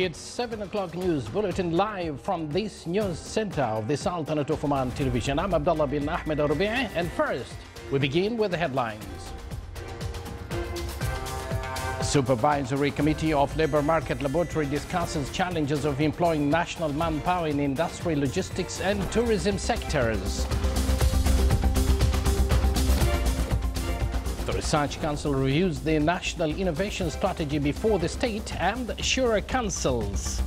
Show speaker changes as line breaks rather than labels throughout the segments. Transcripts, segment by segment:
It's 7 o'clock news bulletin live from this news center of the Sultanate of Oman television. I'm Abdullah bin Ahmed Al-Rubi'i, and first we begin with the headlines. Supervisory Committee of Labour Market Laboratory discusses challenges of employing national manpower in industry, logistics and tourism sectors. The Research Council reviews the National Innovation Strategy before the State and Shura Councils.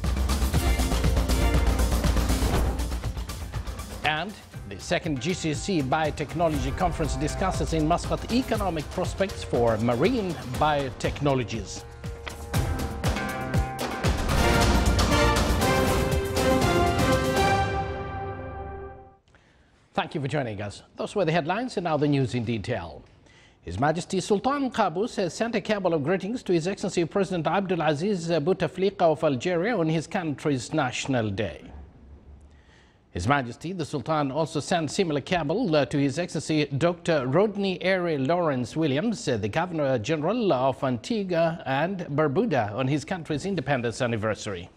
And the second GCC Biotechnology Conference discusses in Muscat economic prospects for marine biotechnologies. Thank you for joining us. Those were the headlines, and now the news in detail. His Majesty Sultan Qaboos has sent a cable of greetings to His Excellency President Abdulaziz Bouteflika of Algeria on his country's National Day. His Majesty the Sultan also sent similar cable to His Excellency Dr. Rodney Airy Lawrence Williams, the Governor General of Antigua and Barbuda, on his country's independence anniversary.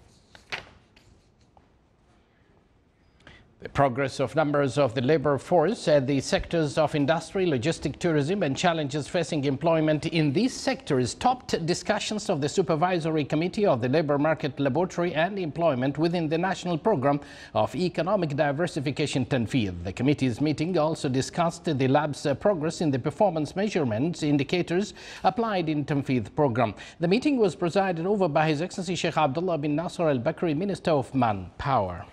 The progress of numbers of the labour force at the sectors of industry, logistic, tourism and challenges facing employment in these sectors topped discussions of the Supervisory Committee of the Labour Market Laboratory and Employment within the National Programme of Economic Diversification Tanfeedh. The committee's meeting also discussed the lab's progress in the performance measurements indicators applied in Tanfeedh programme. The meeting was presided over by His Excellency Sheikh Abdullah bin Nasser Al Bakri, Minister of Manpower.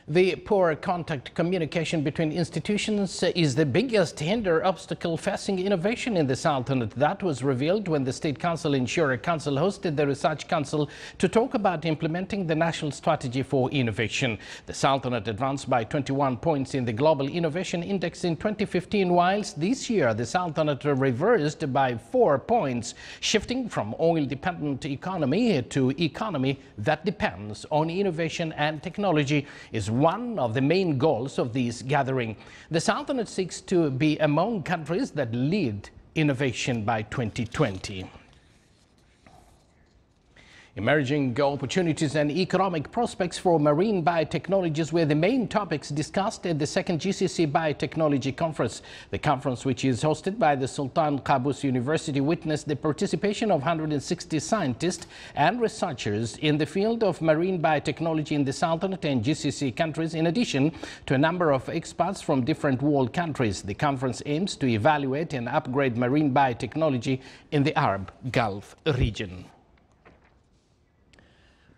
The poor contact communication between institutions is the biggest obstacle facing innovation in the Sultanate. That was revealed when the State Council and Shura Council hosted the Research Council to talk about implementing the National Strategy for Innovation. The Sultanate advanced by 21 points in the Global Innovation Index in 2015, whilst this year the Sultanate reversed by 4 points, shifting from oil-dependent economy to economy that depends on innovation and technology is one of the main goals of this gathering. The Sultanate seeks to be among countries that lead innovation by 2020. Emerging opportunities and economic prospects for marine biotechnologies were the main topics discussed at the second GCC Biotechnology Conference. The conference, which is hosted by the Sultan Qaboos University, witnessed the participation of 160 scientists and researchers in the field of marine biotechnology in the Sultanate and GCC countries, in addition to a number of experts from different world countries. The conference aims to evaluate and upgrade marine biotechnology in the Arab Gulf region.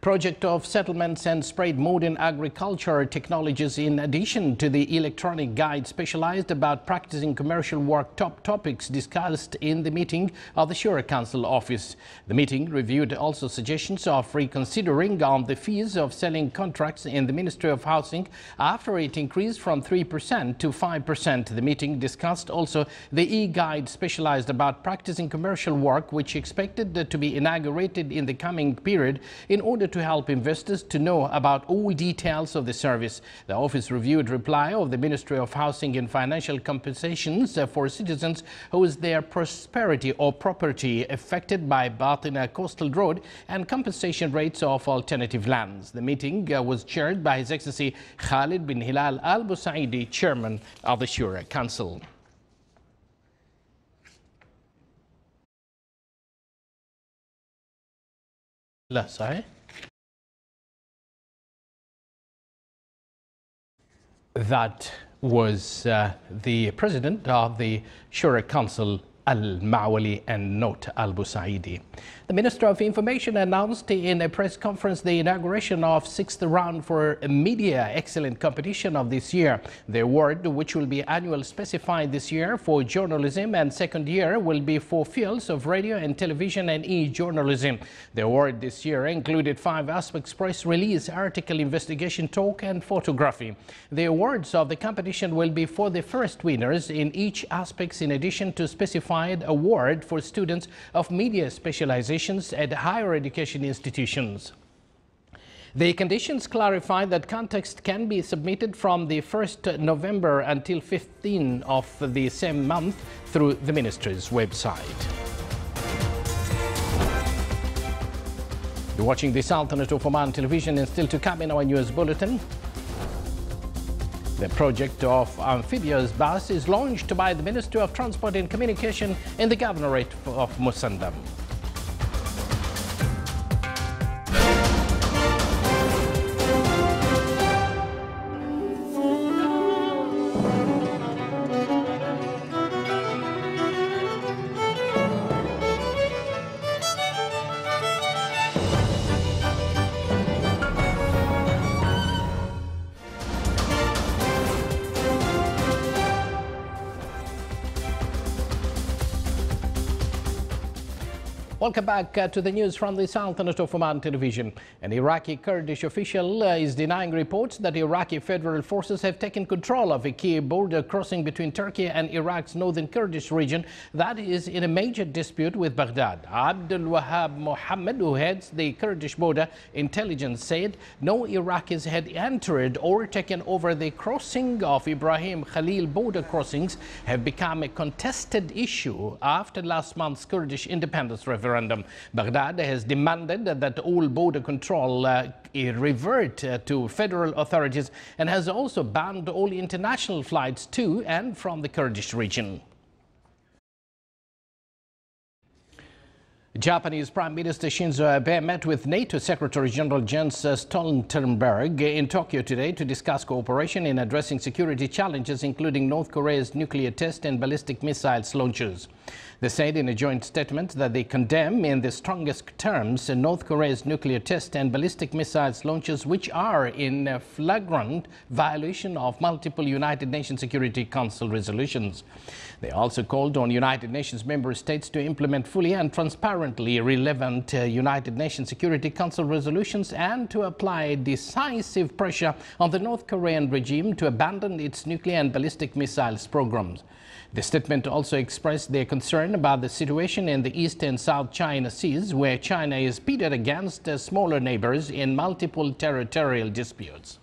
Project of settlements and spread modern agriculture technologies, in addition to the electronic guide specialized about practicing commercial work, top topics discussed in the meeting of the Shura Council office. The meeting reviewed also suggestions of reconsidering on the fees of selling contracts in the Ministry of Housing after it increased from 3% to 5%. The meeting discussed also the e-guide specialized about practicing commercial work, which expected to be inaugurated in the coming period in order to help investors to know about all details of the service. The office reviewed reply of the Ministry of Housing and Financial compensations for citizens whose their prosperity or property affected by Batina Coastal Road and compensation rates of alternative lands. The meeting was chaired by His Excellency Khalid bin Hilal Al Busaidi, Chairman of the Shura Council. That was the President of the Shura Council, Al-Ma'wali and Note Al-Busaidi. The Minister of Information announced in a press conference the inauguration of 6th round for Media Excellent competition of this year. The award, which will be annual, specified this year for journalism, and second year will be for fields of radio and television and e-journalism. The award this year included 5 aspects: press release, article, investigation, talk and photography. The awards of the competition will be for the first winners in each aspects, in addition to specified award for students of media specialization at higher education institutions. The conditions clarify that context can be submitted from the 1st November until 15 of the same month through the Ministry's website. You're watching this Sultanate of Oman television, and still to come in our news bulletin. The project of amphibious bus is launched by the Ministry of Transport and Communication in the Governorate of Musandam. Welcome back to the news from the Sultanate of Oman television. An Iraqi Kurdish official is denying reports that Iraqi federal forces have taken control of a key border crossing between Turkey and Iraq's northern Kurdish region that is in a major dispute with Baghdad. Abdul Wahab Mohammed, who heads the Kurdish border intelligence, said no Iraqis had entered or taken over the crossing of Ibrahim Khalil. Border crossings have become a contested issue after last month's Kurdish independence referendum. Baghdad has demanded that all border control revert to federal authorities and has also banned all international flights to and from the Kurdish region. Japanese Prime Minister Shinzo Abe met with NATO Secretary General Jens Stoltenberg in Tokyo today to discuss cooperation in addressing security challenges, including North Korea's nuclear test and ballistic missiles launches. They said in a joint statement that they condemn in the strongest terms North Korea's nuclear test and ballistic missiles launches, which are in flagrant violation of multiple United Nations Security Council resolutions. They also called on United Nations member states to implement fully and transparently relevant United Nations Security Council resolutions and to apply decisive pressure on the North Korean regime to abandon its nuclear and ballistic missiles programs. The statement also expressed their concern about the situation in the East and South China Seas, where China is pitted against smaller neighbors in multiple territorial disputes.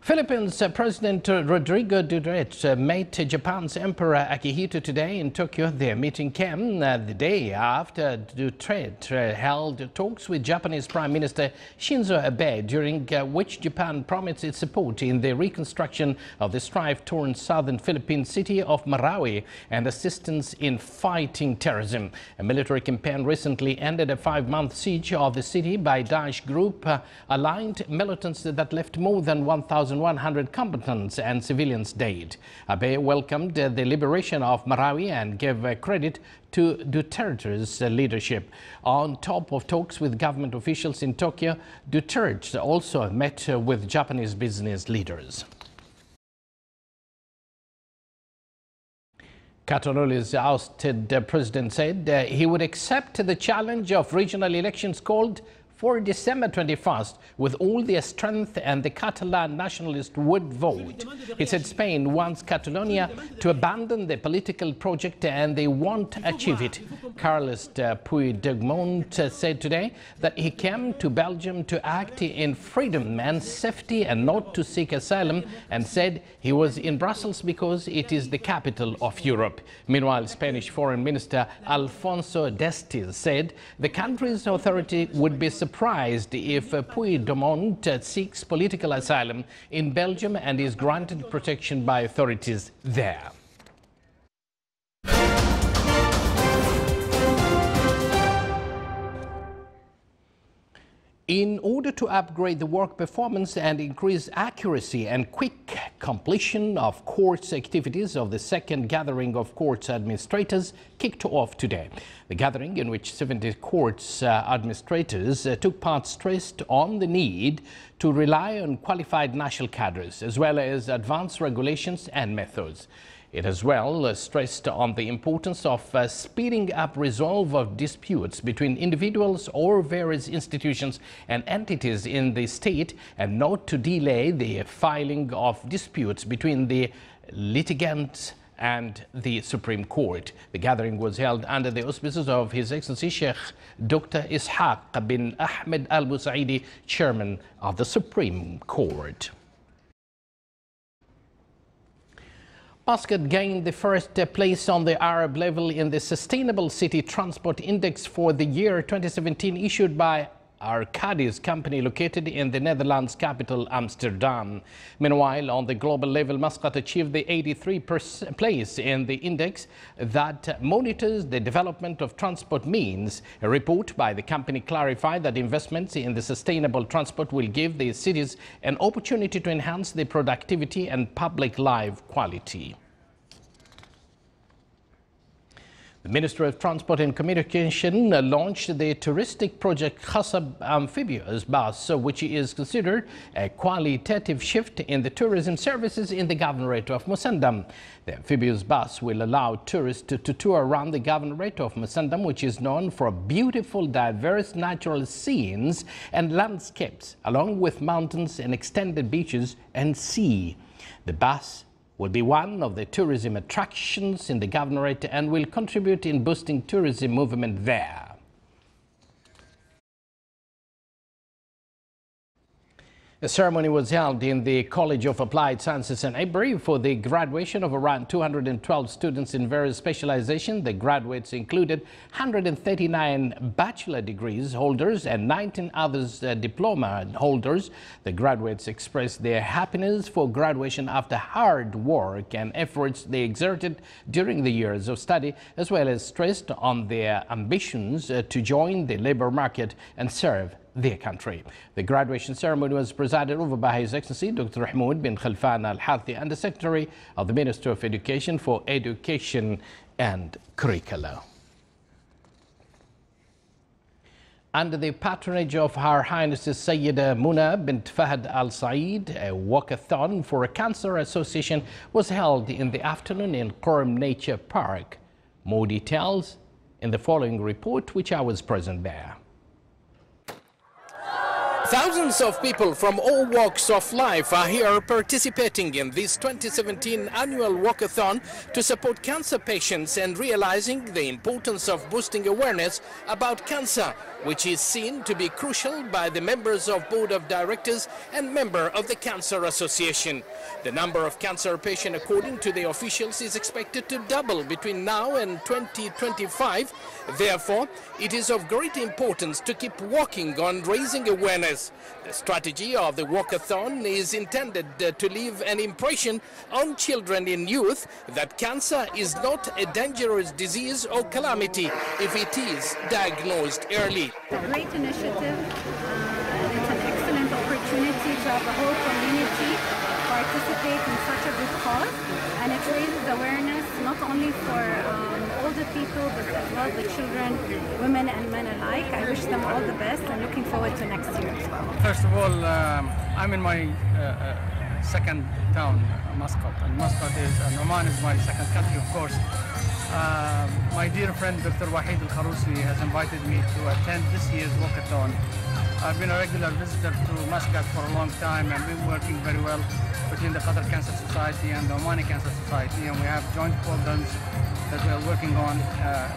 Philippines President Rodrigo Duterte met Japan's Emperor Akihito today in Tokyo. Their meeting came the day after Duterte held talks with Japanese Prime Minister Shinzo Abe, during which Japan promised its support in the reconstruction of the strife-torn southern Philippine city of Marawi and assistance in fighting terrorism. A military campaign recently ended a 5-month siege of the city by Daesh group-aligned militants that left more than 1,100 combatants and civilians dead. Abe welcomed the liberation of Marawi and gave credit to Duterte's leadership. On top of talks with government officials in Tokyo, Duterte also met with Japanese business leaders. Catanoli's ousted president said he would accept the challenge of regional elections called for December 21st with all their strength and the Catalan nationalists would vote. He said Spain wants Catalonia to abandon the political project and they won't achieve it. Carles Puigdemont said today that he came to Belgium to act in freedom and safety and not to seek asylum, and said he was in Brussels because it is the capital of Europe. Meanwhile, Spanish Foreign Minister Alfonso Destis said the country's authority would be surprised if Puigdemont seeks political asylum in Belgium and is granted protection by authorities there. In order to upgrade the work performance and increase accuracy and quick completion of courts activities of the second gathering of courts administrators kicked off today. The gathering, in which 70 courts administrators took part, stressed on the need to rely on qualified national cadres as well as advanced regulations and methods. It as well stressed on the importance of speeding up resolve of disputes between individuals or various institutions and entities in the state, and not to delay the filing of disputes between the litigants and the Supreme Court. The gathering was held under the auspices of His Excellency Sheikh Dr. Ishaq bin Ahmed Al Busaidi, Chairman of the Supreme Court. Muscat gained the first place on the Arab level in the Sustainable City Transport Index for the year 2017 issued by Arcadis company located in the Netherlands capital Amsterdam. Meanwhile, on the global level, Muscat achieved the 83rd place in the index that monitors the development of transport means. A report by the company clarified that investments in the sustainable transport will give the cities an opportunity to enhance the productivity and public life quality. The Ministry of Transport and Communication launched the touristic project Khasab Amphibious Bus, which is considered a qualitative shift in the tourism services in the Governorate of Musandam. The amphibious bus will allow tourists to tour around the Governorate of Musandam, which is known for beautiful, diverse natural scenes and landscapes, along with mountains and extended beaches and sea. The bus will be one of the tourism attractions in the Governorate and will contribute in boosting tourism movement there. A ceremony was held in the College of Applied Sciences in Abri for the graduation of around 212 students in various specializations. The graduates included 139 bachelor degrees holders and 19 others diploma holders. The graduates expressed their happiness for graduation after hard work and efforts they exerted during the years of study, as well as stressed on their ambitions to join the labor market and serve their country. The graduation ceremony was presided over by His Excellency Dr. Hamoud bin Khalfan Al-Hathi and the Secretary of the Ministry of Education for Education and Curricula. Under the patronage of Her Highness Sayyida Muna bint Fahd Al Saeed, a walkathon for a cancer association was held in the afternoon in Qurm Nature Park. More details in the following report, which I was present there. Thousands of people from all walks of life are here participating in this 2017 annual walkathon to support cancer patients and realizing the importance of boosting awareness about cancer, which is seen to be crucial by the members of Board of Directors and member of the Cancer Association. The number of cancer patients, according to the officials, is expected to double between now and 2025. Therefore, it is of great importance to keep working on raising awareness. The strategy of the walkathon is intended to leave an impression on children and youth that cancer is not a dangerous disease or calamity if it is diagnosed early.
A great initiative. It's an excellent opportunity to have the whole community participate in such a good cause, and it raises awareness not only for older people but as well the children, women and men alike. I wish them all the best and looking forward to next year as well.
First of all, I'm in my second town, Muscat, and Muscat and Oman is my second country, of course. My dear friend Dr. Wahid Al-Kharousi has invited me to attend this year's walkathon. I've been a regular visitor to Muscat for a long time and been working very well between the Qatar Cancer Society and the Omani Cancer Society, and we have joint programs that we are working on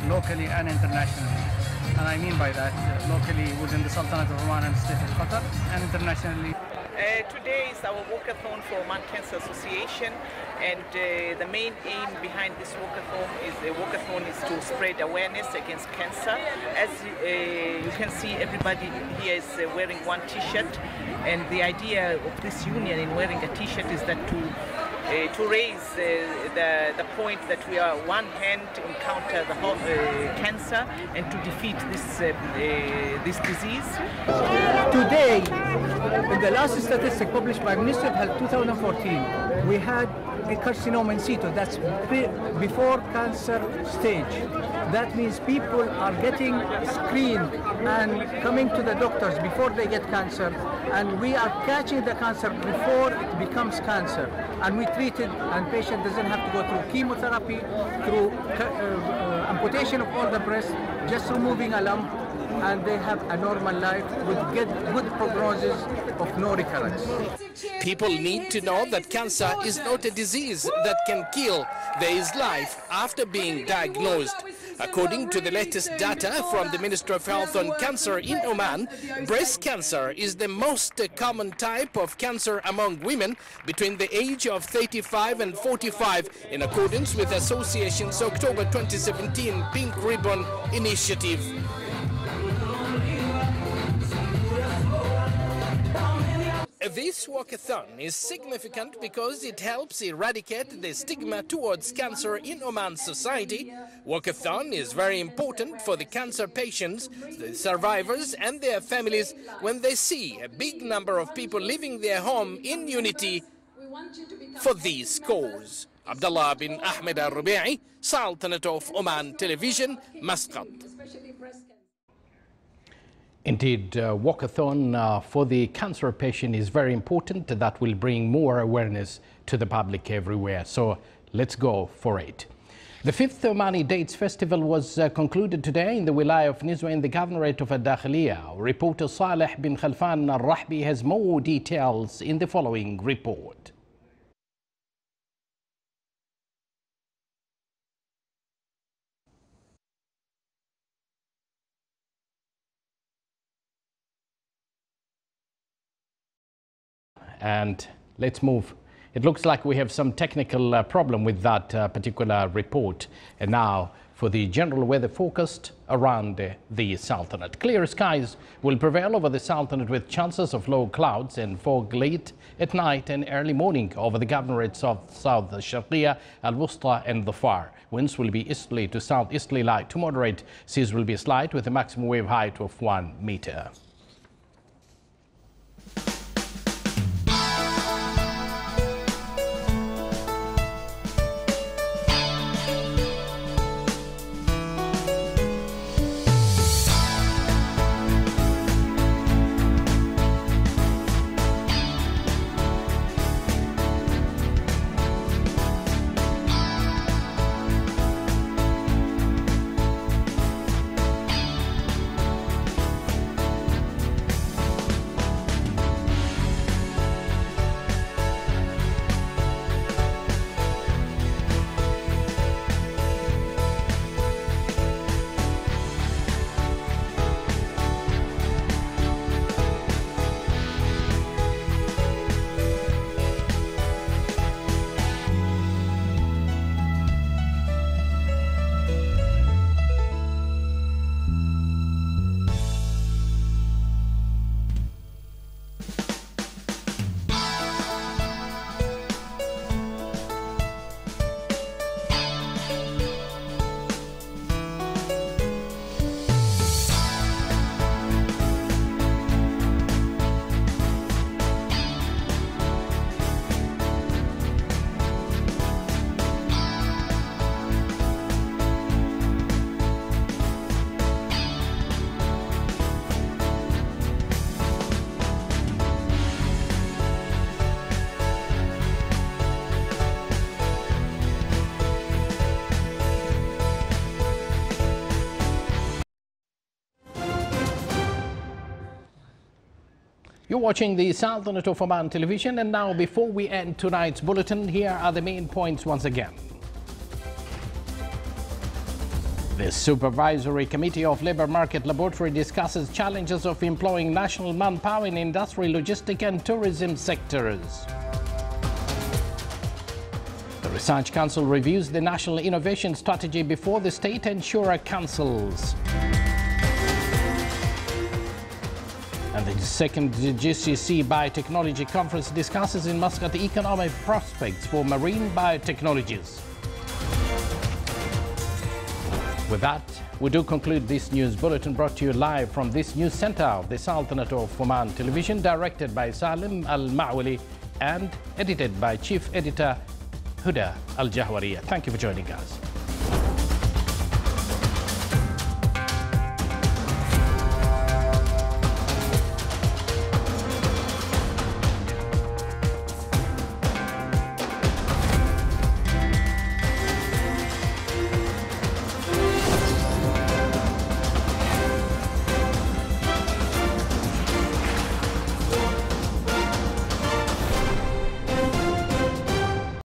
locally and internationally. And I mean by that, locally within the Sultanate of Oman and the State of Qatar, and internationally.
Today is our walkathon for Oman Cancer Association, and the main aim behind this walkathon is to spread awareness against cancer. As you can see, everybody here is wearing one T-shirt, and the idea of this union in wearing a T-shirt is that to raise the point that we are one hand to encounter the whole cancer and to defeat this disease.
Today, in the last statistic published by Ministry of Health 2014, we had a carcinoma in situ, that's before cancer stage. That means people are getting screened and coming to the doctors before they get cancer, and we are catching the cancer before it becomes cancer. And we treat it, and patient doesn't have to go through chemotherapy, through amputation of all the breast, just removing a lump. and they have a normal life with good prognosis of no recurrence.
People need to know that cancer is not a disease that can kill. There is life after being diagnosed. According to the latest data from the Ministry of Health on cancer in Oman, breast cancer is the most common type of cancer among women between the age of 35 and 45, in accordance with the Association's October 2017 Pink Ribbon Initiative. This walkathon is significant because it helps eradicate the stigma towards cancer in Oman society. Walkathon is very important for the cancer patients, the survivors and their families when they see a big number of people leaving their home in unity for this cause. Abdullah bin Ahmed al-Rubi'i, Sultanate of Oman Television, Muscat. Indeed, walkathon for the cancer patient is very important. That will bring more awareness to the public everywhere. So let's go for it. The 5th Omani Dates Festival was concluded today in the Wilaya of Nizwa in the Governorate of Al-Dakhiliya. Reporter Saleh bin Khalfan al-Rahbi has more details in the following report. And let's move. It looks like we have some technical problem with that particular report. And now for the general weather forecast around the Sultanate. Clear skies will prevail over the Sultanate with chances of low clouds and fog late at night and early morning over the governorates of South Sharqiya, Al-Wusta and the Far. Winds will be easterly to southeasterly light to moderate. Seas will be slight with a maximum wave height of 1 meter. You're watching the Sultanate of Oman Television, and now before we end tonight's bulletin, here are the main points once again. The Supervisory Committee of Labour Market Laboratory discusses challenges of employing national manpower in industry, logistic and tourism sectors. The Research Council reviews the National Innovation Strategy before the State and Shura Councils. And the second GCC Biotechnology Conference discusses in Muscat economic prospects for marine biotechnologies. With that, we do conclude this news bulletin brought to you live from this news center of the Sultanate of Oman Television, directed by Salim Al-Ma'wali and edited by Chief Editor Huda Al-Jahwariya. Thank you for joining us.